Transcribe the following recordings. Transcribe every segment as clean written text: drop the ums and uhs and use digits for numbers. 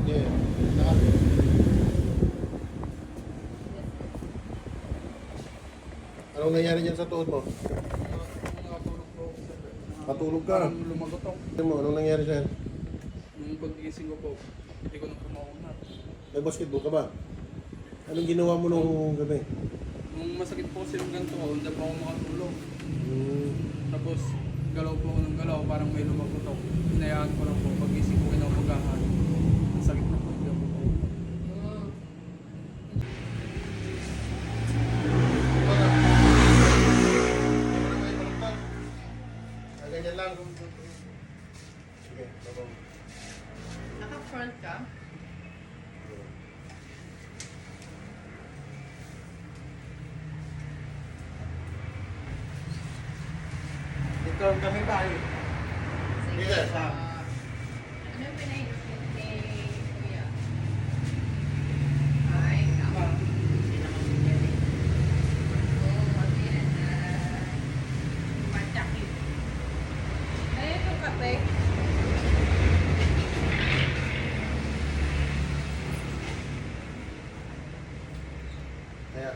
Yeah. Lahat. Anong nangyari dyan sa tuhod mo? Nakatulog po ako sir. Patulog ka? Parang lumagotok. Anong nangyari sa'yo? Nung pag-gising ko po, hindi ko na kumaunat. Nag-basketball ka ba? Anong ginawa mo nung gabi? Nung masakit po kasi yung ganito ko, hindi po ako makatulog. Hmm. Tapos, galaw po ako ng galaw, parang may lumagotok. Hinayaan ko lang po, pag-gising ko kinapagahan. Ang sakit na po, hindi ako po. Ganyan lang. Sige, babang. Naka-front ka? Ito kami tayo. Sige, sir. Ano yung pinahigit ni Kuya? Ay, ako. Hindi naman bigyan eh. Oo, hindi na. Matyak yun. Ayun yung kape. Kaya.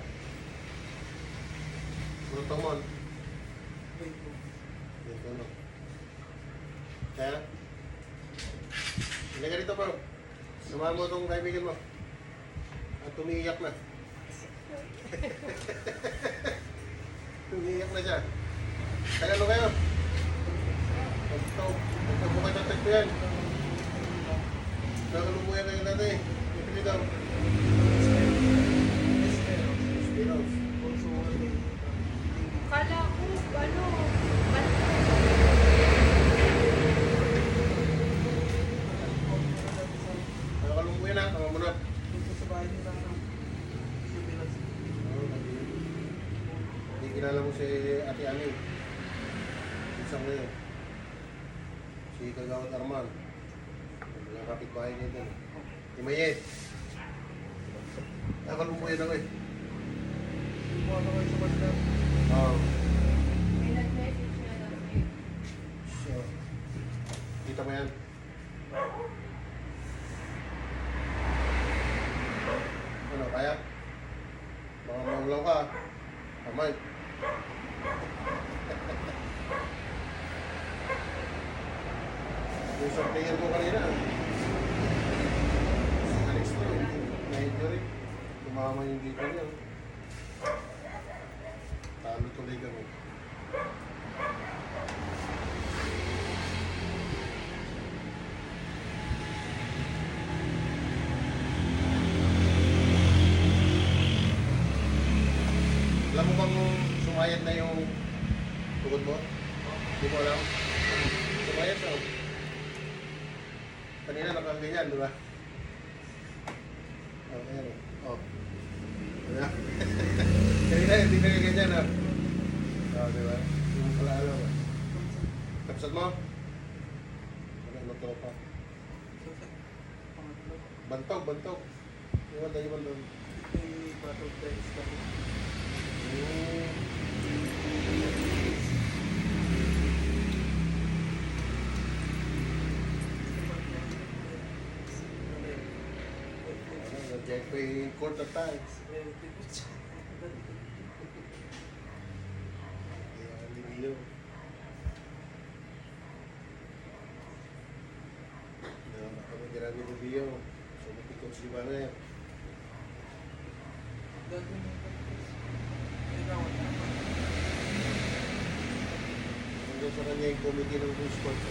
Bruto mo. Ito no. Kaya. Hindi ka dito bro. Samahan mo itong kaibigan mo. At tumiiyak na. Tumiiyak na siya. Kaya ano kayo? Ito. Ito mo kayo ng ko yan. Nakalumuyan kayo natin eh. Ito daw. Spiros. Kala ko, ano, Nakalumuyan na. Tama mo na. Dito sa bahay nila na. Hindi kilala mo si Ate Ani. Isang na yun. Si Kagawad Arman. Ang kapitbahay niya dyan. Imayet. Nakalumuyan ako eh. Kumuha na kayo sa banda. Oo. may nag-message na lang eh. So, kita mo yan. Ano, kaya? Mga maulaw ka. Kamay. Yung sa player ko kanina. Si Alex mo, na-injury. Tumama yung dito niya. Talo tuloy kami. Alam mo bang sumayad na yung tugod mo? Hindi mo alam? Sumayad na. Kanina nakaganyan, di ba? Oh, ayan o. Oh. Diba? Kanina hindi nakaganyan ah. Oh, di ba? Yung pala alam ah. Kapsat mo? Wala mo to pa. Bantog, bantog. Iwan tayo bantog. May battle text kami. Jack pa yung court at times. Ayan, Livio. Kami kira ni Livio. So, matikot si Bane. Hanggang sa kanya yung committee ng Blue Sports.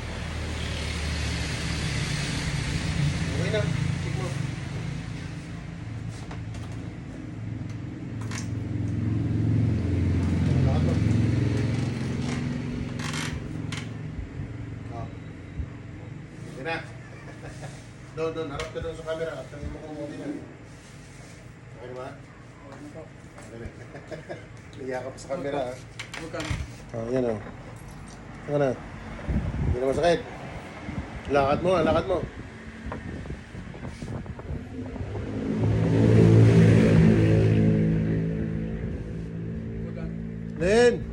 Okay na. Check mo. Lahat mo. Oh. Sige na. Doon. Harap ka doon sa camera. At tangin mo kung hindi na. Okay naman? Iyakap sa camera. Magkano? Oh, yan o. Ano na? Hindi na masakit. Lakad mo, lakad mo. Magkano? Len!